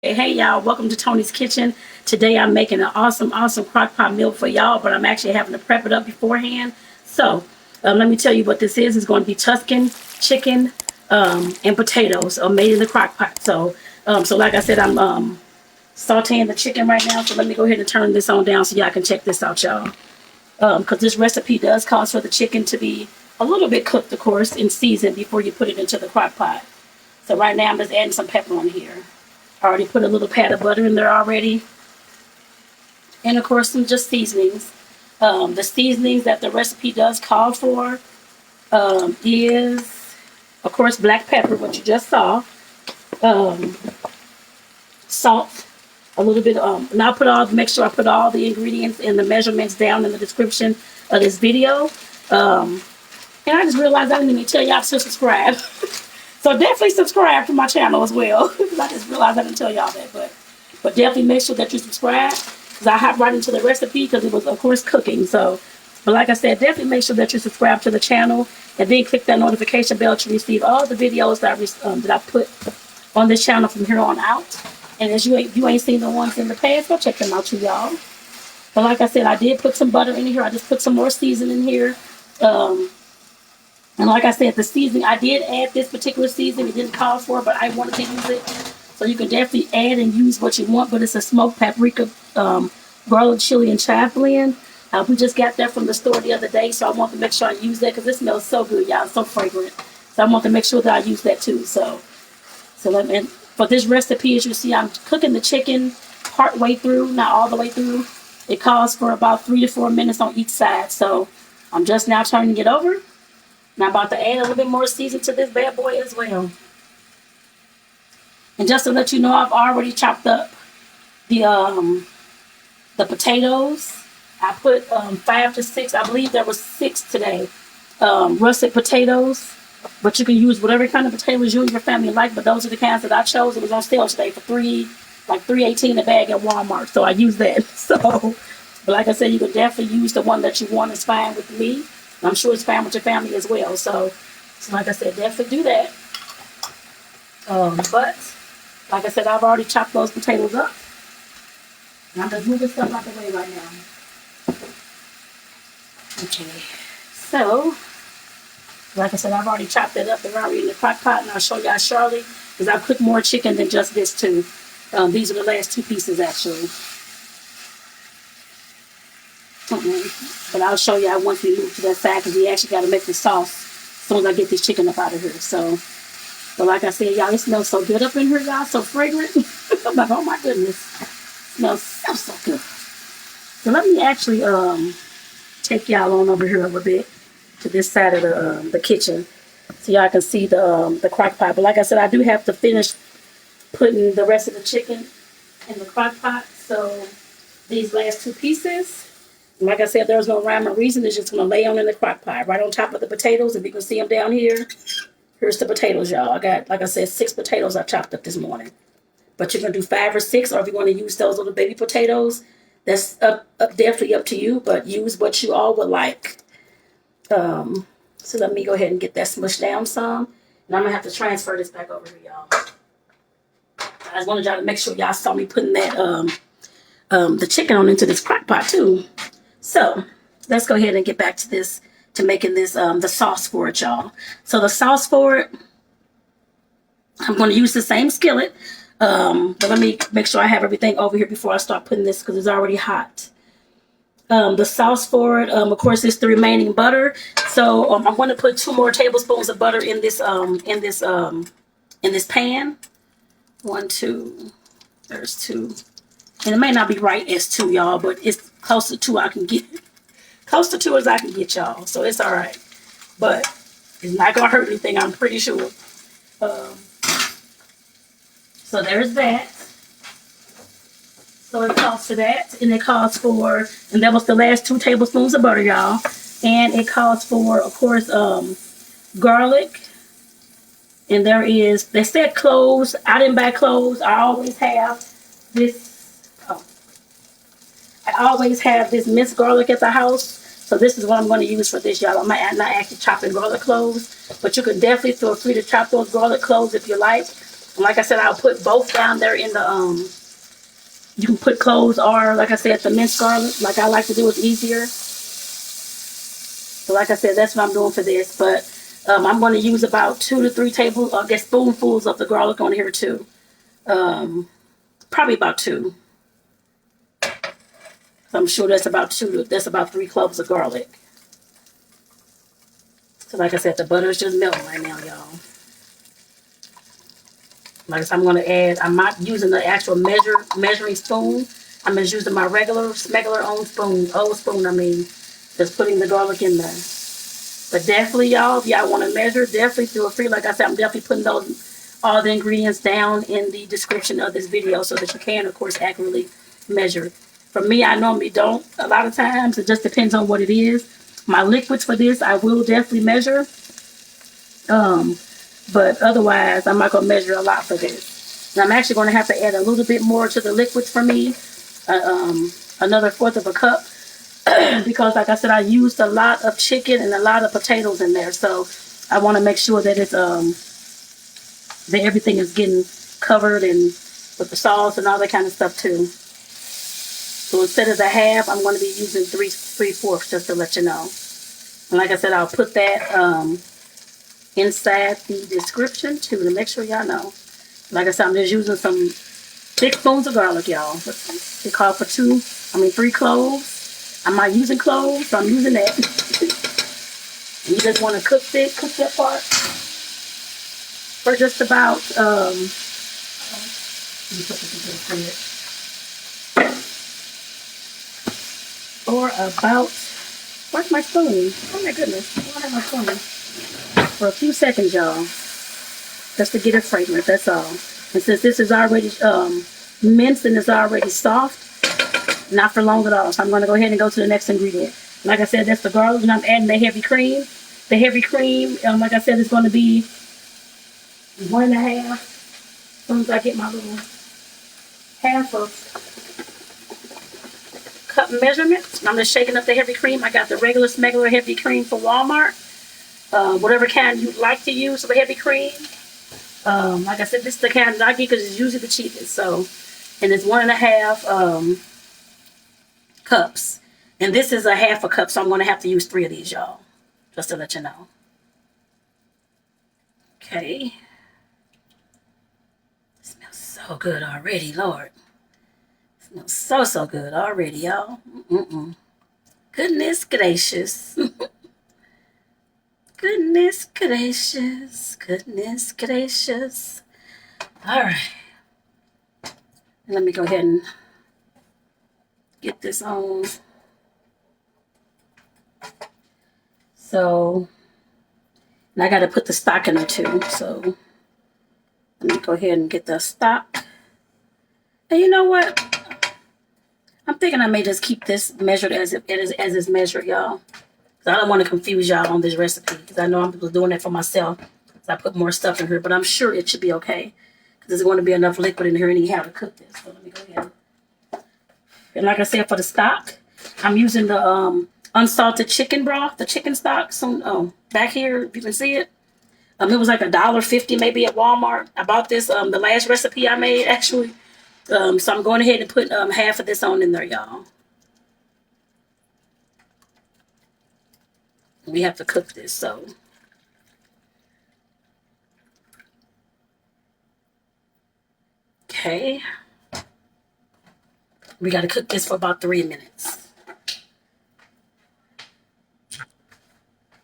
Hey y'all, welcome to Tony's Kitchen. Today I'm making an awesome crock pot meal for y'all, but I'm actually having to prep it up beforehand. So let me tell you what this is. It's going to be Tuscan chicken and potatoes made in the crock pot. So like I said, I'm sauteing the chicken right now. So let me go ahead and turn this on down so y'all can check this out, y'all. Because this recipe does call for the chicken to be a little bit cooked, of course, and seasoned before you put it into the crock pot. So right now I'm just adding some pepper on here. I already put a little pat of butter in there already. And of course, some just seasonings. The seasonings that the recipe does call for is, of course, black pepper, what you just saw. Salt, a little bit. And make sure I put all the ingredients and the measurements down in the description of this video. And I just realized I didn't even tell y'all to subscribe. So definitely subscribe to my channel as well. Because I just realized I didn't tell y'all that. But definitely make sure that you subscribe. Because I hop right into the recipe because it was, of course, cooking. So, but like I said, definitely make sure that you subscribe to the channel. And then click that notification bell to receive all the videos that I put on this channel from here on out. And as you ain't seen the ones in the past, go check them out too, y'all. But like I said, I did put some butter in here. I just put some more seasoning in here. And like I said, the seasoning, I did add this particular seasoning. It didn't call for it, but I wanted to use it. So you can definitely add and use what you want. But it's a smoked paprika, garlic, chili, and chive blend. We just got that from the store the other day. So I want to make sure I use that because it smells so good, y'all. It's so fragrant. So I want to make sure that I use that too. So for this recipe, as you see, I'm cooking the chicken part way through, not all the way through. It calls for about 3 to 4 minutes on each side. So I'm just now turning it over. And I'm about to add a little bit more season to this bad boy as well. And just to let you know, I've already chopped up the potatoes. I put 5 to 6. I believe there was 6 today. Russet potatoes. But you can use whatever kind of potatoes you and your family like. But those are the kinds that I chose. It was on sale today for $3.18 a bag at Walmart. So I used that. But like I said, you can definitely use the one that you want. It's fine with me. I'm sure it's fine with your family as well. So like I said, definitely do that. But like I said, I've already chopped those potatoes up. And I'm just moving stuff out the way right now. Okay. So, like I said, I've already chopped that up. They're already in the crock pot, and I'll show y'all shortly. Because I've cooked more chicken than just this too. These are the last 2 pieces actually. But I'll show y'all once we move to that side because we actually got to make the sauce as soon as I get this chicken up out of here. So like I said, y'all, it smells so good up in here, y'all. So fragrant. I'm like, oh my goodness. It smells so good. So let me actually take y'all on over here a little bit to this side of the kitchen so y'all can see the crock pot. But like I said, I do have to finish putting the rest of the chicken in the crock pot. So these last 2 pieces, like I said, there's no rhyme or reason. It's just going to lay on in the crock pot right on top of the potatoes. If you can see them down here, here's the potatoes, y'all. I got, like I said, 6 potatoes I chopped up this morning. But you can do 5 or 6, or if you want to use those little baby potatoes, that's definitely up to you. But use what you all would like. So let me go ahead and get that smushed down some. And I'm going to have to transfer this back over here, y'all. I just wanted y'all to make sure y'all saw me putting that the chicken on into this crock pot too. So let's go ahead and get back to this, to making this the sauce for it, y'all. So the sauce for it, I'm going to use the same skillet. But let me make sure I have everything over here before I start putting this because it's already hot. The sauce for it, of course, is the remaining butter. So I'm going to put 2 more tablespoons of butter in this pan. 1, 2. There's 2. And it may not be right as 2, y'all, but it's close to 2 I can get. Close to 2 as I can get, y'all. So it's all right. But it's not going to hurt anything, I'm pretty sure. So there's that. So it calls for that. And it calls for, and that was the last 2 tablespoons of butter, y'all. And it calls for, of course, garlic. And there is, they said cloves. I didn't buy cloves. I always have this. I always have this minced garlic at the house. So this is what I'm going to use for this, y'all. I'm not actually chopping garlic cloves. But you can definitely feel free to chop those garlic cloves if you like. Like I said, I'll put both down there in the you can put cloves or, like I said, the minced garlic. Like I like to do, it's easier. So like I said, that's what I'm doing for this. But I'm going to use about 2 to 3 spoonfuls of the garlic on here too. Probably about 2. So I'm sure that's about 3 cloves of garlic. So like I said, the butter is just melting right now, y'all. Like I said, I'm going to add, I'm not using the actual measuring spoon. I'm just using my regular old spoon, just putting the garlic in there. But definitely, y'all, if y'all want to measure, definitely feel free. Like I said, I'm definitely putting all the ingredients down in the description of this video so that you can, of course, accurately measure. For me, I normally don't. A lot of times, it just depends on what it is. My liquids for this, I will definitely measure. But otherwise, I'm not going to measure a lot for this. And I'm actually going to have to add a little bit more to the liquids for me. Another 1/4 of a cup. Because, like I said, I used a lot of chicken and a lot of potatoes in there. So, I want to make sure that it's, that everything is getting covered and with the sauce and all that kind of stuff too. So, instead of the half, I'm going to be using 3/4 just to let you know. And like I said, I'll put that, inside the description too to make sure y'all know. Like I said, I'm just using some big spoons of garlic, y'all. They call for 3 cloves. I'm not using cloves, so I'm using that. You just want to cook that part for just about let me put this into the fridge. For about, where's my spoon? Oh my goodness, I don't have my spoon. For a few seconds, y'all, just to get it fragrant, that's all. And since this is already minced and it's already soft, not for long at all. So I'm going to go ahead and go to the next ingredient. Like I said, that's the garlic, and I'm adding the heavy cream. The heavy cream, like I said, is going to be 1.5. As soon as I get my little half of cup measurement, I'm just shaking up the heavy cream. I got the regular smuggler heavy cream from Walmart. Whatever kind you'd like to use for the heavy cream. Like I said, this is the kind that I get because it's usually the cheapest. So, and it's 1.5 cups. And this is a 1/2 cup, so I'm going to have to use 3 of these, y'all. Just to let you know. Okay. It smells so good already, Lord. It smells so good already, y'all. Goodness gracious. Goodness gracious. Goodness gracious. All right. Let me go ahead and get this on. So, and I got to put the stock in there too. So, let me go ahead and get the stock. And you know what? I'm thinking I may just keep this measured as it's measured, y'all. I don't want to confuse y'all on this recipe because I know I'm doing it for myself. So I put more stuff in here, but I'm sure it should be okay because there's going to be enough liquid in here anyhow to cook this. So let me go ahead. And like I said, for the stock, I'm using the unsalted chicken broth, the chicken stock. So back here, if you can see it, it was like $1.50 maybe at Walmart. I bought this the last recipe I made actually. So I'm going ahead and put half of this on in there, y'all. We have to cook this, so. Okay. We got to cook this for about 3 minutes.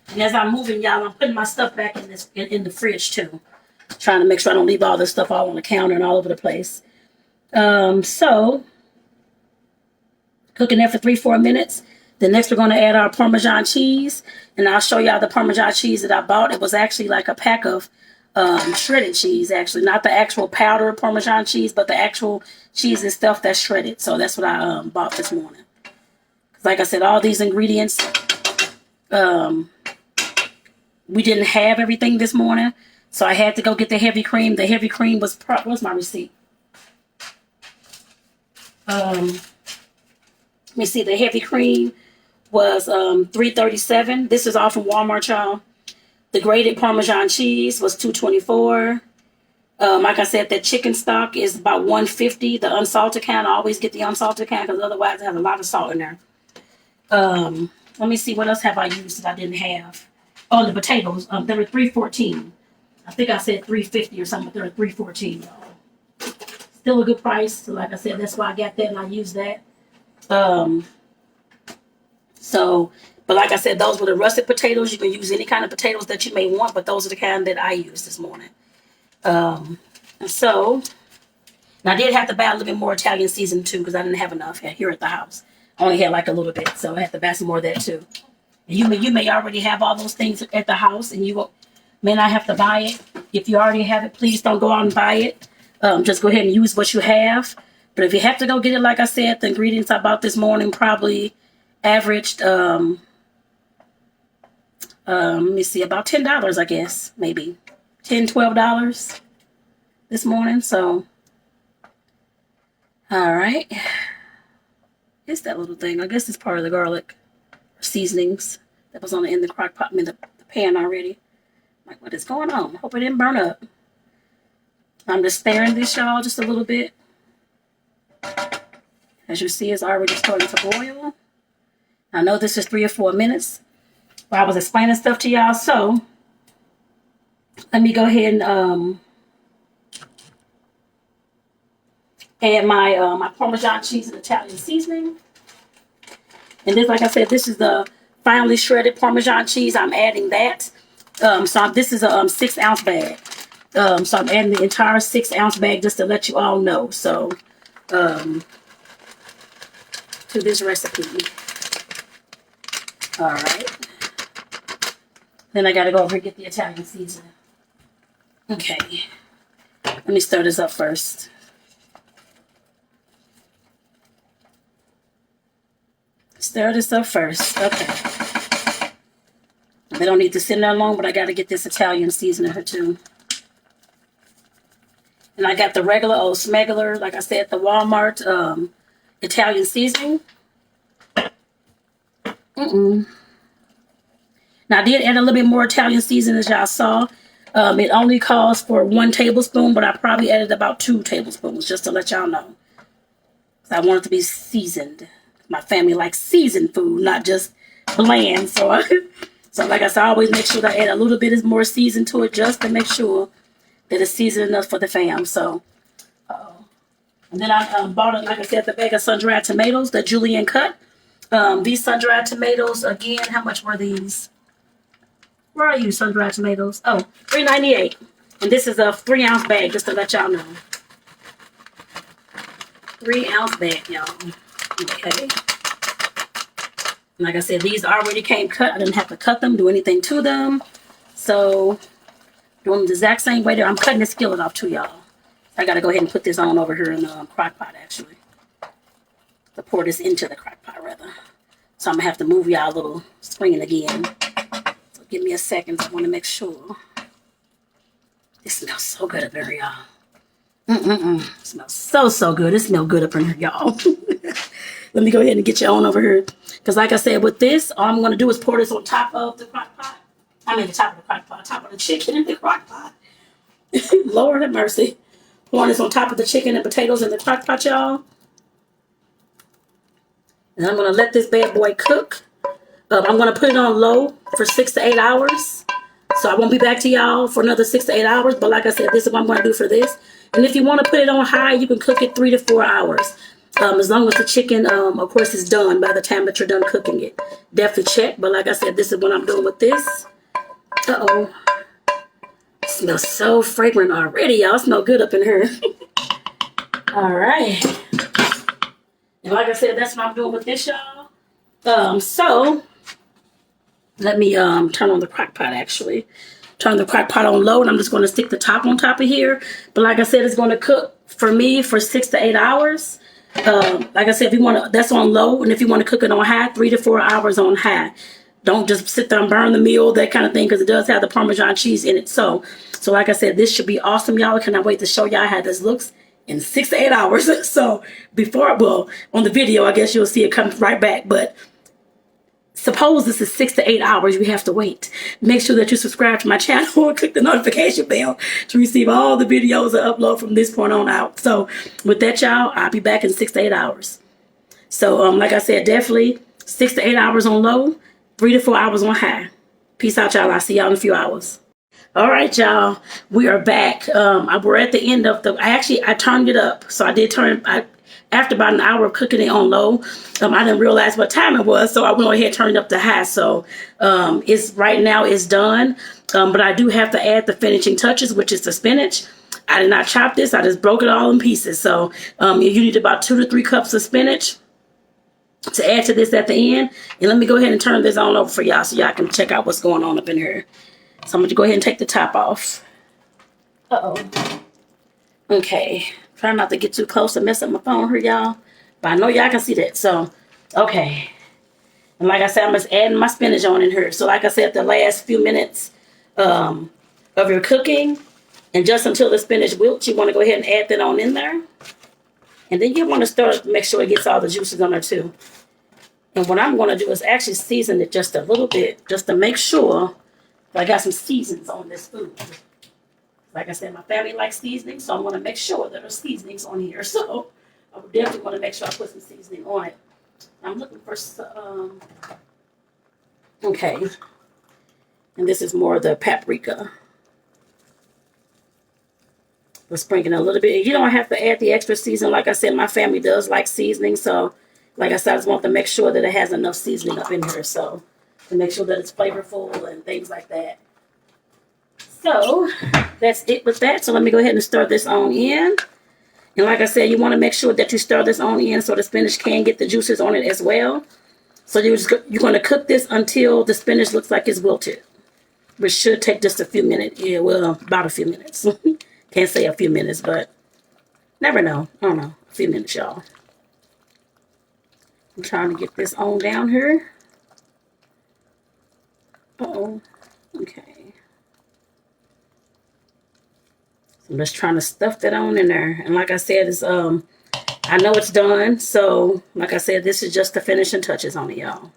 And as I'm moving, y'all, I'm putting my stuff back in the fridge too. Trying to make sure I don't leave all this stuff all on the counter and all over the place. So, cooking that for 3-4 minutes. Then next we're going to add our Parmesan cheese. And I'll show y'all the Parmesan cheese that I bought. It was actually like a pack of shredded cheese, actually. Not the actual powder Parmesan cheese, but the actual cheese and stuff that's shredded. So that's what I bought this morning. Like I said, all these ingredients, we didn't have everything this morning. So I had to go get the heavy cream. The heavy cream was, what's my receipt? Let me see, the heavy cream was $3.37. This is all from Walmart, y'all. The grated Parmesan cheese was $2.24. Like I said, that chicken stock is about 150. The unsalted kind, I always get the unsalted kind because otherwise it has a lot of salt in there. Let me see, what else have I used that I didn't have? Oh, the potatoes. They were $3.14. I think I said $3.50 or something, but they were $3.14, y'all. Still a good price. So like I said, that's why I got that and I used that. But like I said, those were the russet potatoes. You can use any kind of potatoes that you may want, but those are the kind that I used this morning. And I did have to buy a little bit more Italian seasoning too, because I didn't have enough here at the house. I only had like a little bit, so I had to buy some more of that too. And you may already have all those things at the house, and you may not have to buy it. If you already have it, please don't go out and buy it. Just go ahead and use what you have. But if you have to go get it, like I said, the ingredients I bought this morning probably averaged, let me see, about $10, I guess, maybe $10, $12 this morning. So, all right. It's that little thing. I guess it's part of the garlic seasonings that was on the end of the crock pot, the pan already. Like, what is going on? Hope it didn't burn up. I'm just stirring this, y'all, just a little bit. As you see, it's already starting to boil. I know this is 3 or 4 minutes, but I was explaining stuff to y'all. So let me go ahead and add my Parmesan cheese and Italian seasoning. And this, like I said, this is the finely shredded Parmesan cheese. I'm adding that. So this is a 6-ounce bag. So I'm adding the entire 6-ounce bag just to let you all know. So to this recipe. All right. Then I got to go over and get the Italian seasoning. Okay. Let me stir this up first. Stir this up first. Okay. They don't need to sit that long, but I got to get this Italian seasoning here too. And I got the regular old smegular, like I said, the Walmart Italian seasoning. Now I did add a little bit more Italian seasoning, as y'all saw. It only calls for 1 tablespoon, but I probably added about 2 tablespoons just to let y'all know. I want it to be seasoned. My family likes seasoned food, not just bland. So like I said, I always make sure that I add a little bit more season to it just to make sure that it's seasoned enough for the fam. So, and then I bought, like I said, the bag of sun-dried tomatoes, the julienne cut. These sun-dried tomatoes, again, how much were these? Where are you, sun-dried tomatoes? Oh, $3.98. And this is a 3-ounce bag, just to let y'all know. 3-ounce bag, y'all. Okay. Like I said, these already came cut. I didn't have to cut them, do anything to them. So, doing the exact same way there. I'm cutting the skillet off too, y'all. I got to go ahead and put this on over here in the crock pot, actually. To pour this into the crock pot, rather. So, I'm going to have to move y'all a little screen again. So, give me a second. I want to make sure. This smells so good up here, y'all. It smells so good. It smells good up in here, y'all. Let me go ahead and get you on over here. Because like I said, with this, all I'm going to do is pour this on top of the crock pot. I mean, the top of the crock pot, top of the chicken in the crock pot. Lord have mercy. Pouring this on top of the chicken and potatoes in the crock pot, y'all. And I'm going to let this bad boy cook. I'm going to put it on low for 6 to 8 hours. So I won't be back to y'all for another 6 to 8 hours. But like I said, this is what I'm going to do for this. And if you want to put it on high, you can cook it 3 to 4 hours. As long as the chicken, of course, is done by the time that you're done cooking it. Definitely check. But like I said, this is what I'm doing with this. Uh-oh. It smells so fragrant already, y'all. It smells good up in here. All right. And like I said, that's what I'm doing with this, y'all. So, let me turn on the crock pot, actually. Turn the crock pot on low, and I'm just going to stick the top on top of here. But like I said, it's going to cook for me for 6 to 8 hours. Like I said, if you want to, that's on low, and if you want to cook it on high, 3 to 4 hours on high. Don't just sit there and burn the meal, that kind of thing, because it does have the Parmesan cheese in it. So like I said, this should be awesome, y'all. I cannot wait to show y'all how this looks in 6 to 8 hours. So on the video, I guess you'll see it come right back. But suppose this is 6 to 8 hours, you have to wait. Make sure that you subscribe to my channel and click the notification bell to receive all the videos I upload from this point on out. So with that, y'all, I'll be back in 6 to 8 hours. So like I said, definitely 6 to 8 hours on low, 3 to 4 hours on high. Peace out, y'all. I'll see y'all in a few hours. All right, y'all, we are back. We're at the end of the, I turned it up. So I did turn, after about an hour of cooking it on low, I didn't realize what time it was. So I went ahead and turned it up to high. So right now it's done. But I do have to add the finishing touches, which is the spinach. I did not chop this. I just broke it all in pieces. So you need about 2 to 3 cups of spinach to add to this at the end. And let me go ahead and turn this on over for y'all so y'all can check out what's going on up in here. So I'm going to go ahead and take the top off. Uh-oh. Okay. Try not to get too close to mess up my phone here, y'all. But I know y'all can see that. So, okay. And like I said, I'm just adding my spinach on in here. So like I said, the last few minutes of your cooking, and just until the spinach wilts, you want to go ahead and add that on in there. And then you want to start to make sure it gets all the juices on there too. And what I'm going to do is actually season it just a little bit, just to make sure I got some seasonings on this food. Like I said, my family likes seasonings, so I'm going to make sure that there's seasonings on here. So I definitely want to make sure I put some seasoning on it. I'm looking for some, okay. And this is more of the paprika. We're sprinkling a little bit. You don't have to add the extra seasoning. Like I said, my family does like seasoning. So like I said, I just want to make sure that it has enough seasoning up in here. So to make sure that it's flavorful and things like that. So that's it with that. So let me go ahead and stir this on in. And like I said, you want to make sure that you stir this on in so the spinach can get the juices on it as well. So you're going to cook this until the spinach looks like it's wilted, which should take just a few minutes. Yeah, well, about a few minutes. Can't say a few minutes, but never know. I don't know. A few minutes, y'all. I'm trying to get this on down here. Uh-oh. Okay. So I'm just trying to stuff that on in there. And like I said, it's I know it's done. So like I said, this is just the finishing touches on it, y'all.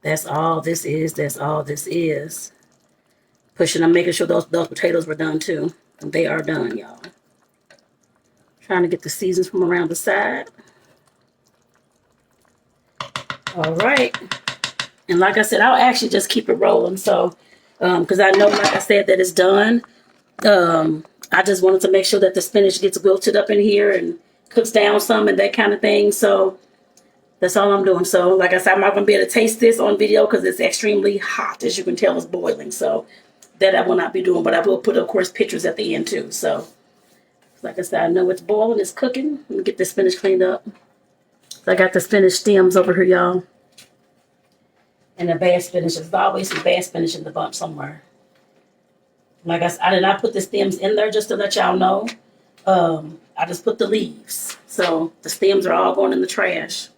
That's all this is. That's all this is. Pushing, I'm making sure those potatoes were done too. And they are done, y'all. Trying to get the seasons from around the side. All right. And like I said, I'll actually just keep it rolling. So, because I know, like I said, that it's done. I just wanted to make sure that the spinach gets wilted up in here and cooks down some and that kind of thing. So that's all I'm doing. So like I said, I'm not going to be able to taste this on video because it's extremely hot. As you can tell, it's boiling. So that I will not be doing. But I will put, of course, pictures at the end too. So like I said, I know it's boiling. It's cooking. Let me get the spinach cleaned up. So I got the spinach stems over here, y'all. And the bad spinach. There's always some bad spinach in the bunch somewhere. Like I said, I did not put the stems in there just to let y'all know. I just put the leaves. So the stems are all going in the trash.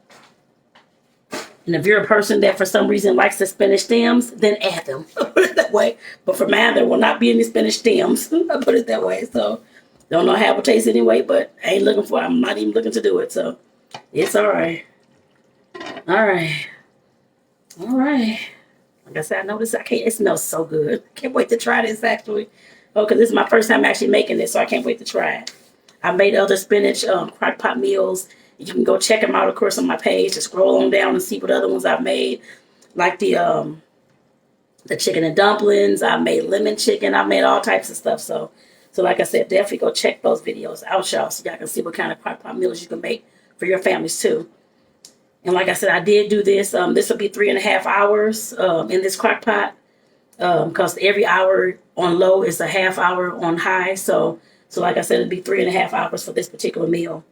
And if you're a person that for some reason likes the spinach stems, then add them. Put it that way. But for mine, there will not be any spinach stems. I put it that way. So don't know how it will taste anyway, but I ain't looking for it. I'm not even looking to do it. So it's all right. All right. All right. Like I said, I noticed it smells so good. Can't wait to try this actually. Oh, because this is my first time actually making this, so I can't wait to try it. I made other spinach crockpot meals. You can go check them out, of course, on my page. Just scroll on down and see what other ones I've made. Like the chicken and dumplings. I made lemon chicken. I made all types of stuff. So like I said, definitely go check those videos out, y'all, so y'all can see what kind of crockpot meals you can make for your families too. And like I said, I did do this. This will be 3.5 hours in this crock pot because every hour on low is a half hour on high. So like I said, it'd be 3.5 hours for this particular meal.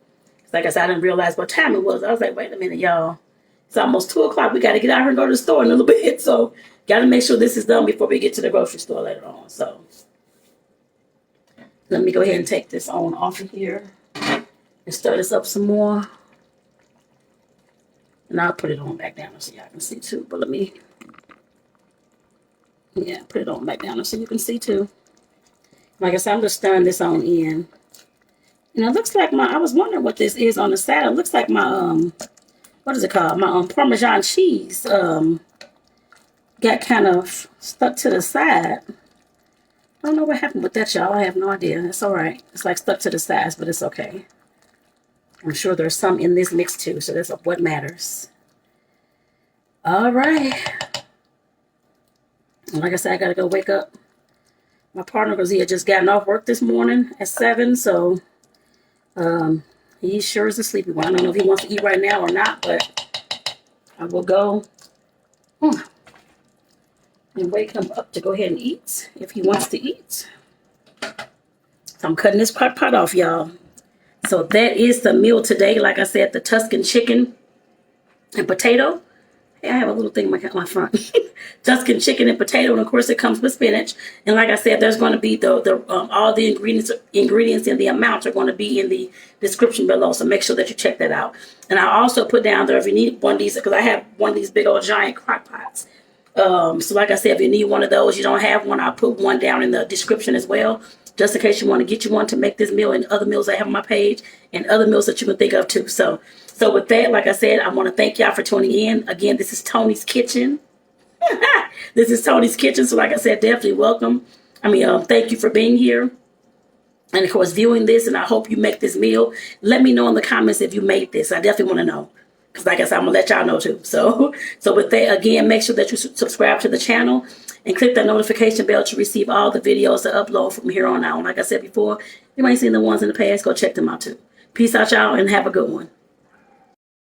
Like I said, I didn't realize what time it was. I was like, wait a minute, y'all. It's almost 2 o'clock. We got to get out here and go to the store in a little bit. So got to make sure this is done before we get to the grocery store later on. So let me go ahead and take this on off of here and stir this up some more. And I'll put it on back down so y'all can see too. But let me, yeah, put it on back down so you can see too. Like I said, I'm just stirring this on in. And it looks like I was wondering what this is on the side. It looks like my what is it called? My Parmesan cheese got kind of stuck to the side. I don't know what happened with that, y'all. I have no idea. It's all right. It's like stuck to the sides, but it's okay. I'm sure there's some in this mix too, so that's what matters. All right. And like I said, I got to go wake up my partner because he had just gotten off work this morning at 7, so he sure is a sleepy one. I don't know if he wants to eat right now or not, but I will go and wake him up to go ahead and eat if he wants to eat. So I'm cutting this crock pot off, y'all. So that is the meal today. Like I said, the Tuscan chicken and potato. Hey, I have a little thing in my front. Tuscan chicken and potato, and of course it comes with spinach. And like I said, there's going to be all the ingredients and the amounts are going to be in the description below. So make sure that you check that out. And I also put down there if you need one of these, because I have one of these big old giant crock pots. So like I said, if you need one of those, you don't have one, I'll put one down in the description as well, just in case you want to get you one to make this meal and other meals I have on my page and other meals that you can think of too. So with that, like I said, I want to thank y'all for tuning in. Again, this is Tony's Kitchen. This is Tony's Kitchen. So like I said, definitely welcome. Thank you for being here. And of course, viewing this, and I hope you make this meal. Let me know in the comments if you made this. I definitely want to know. Because like I said, I'm going to let y'all know too. So with that, again, make sure that you subscribe to the channel and click that notification bell to receive all the videos that upload from here on out. And like I said before, you might seen the ones in the past, go check them out too. Peace out, y'all, and have a good one.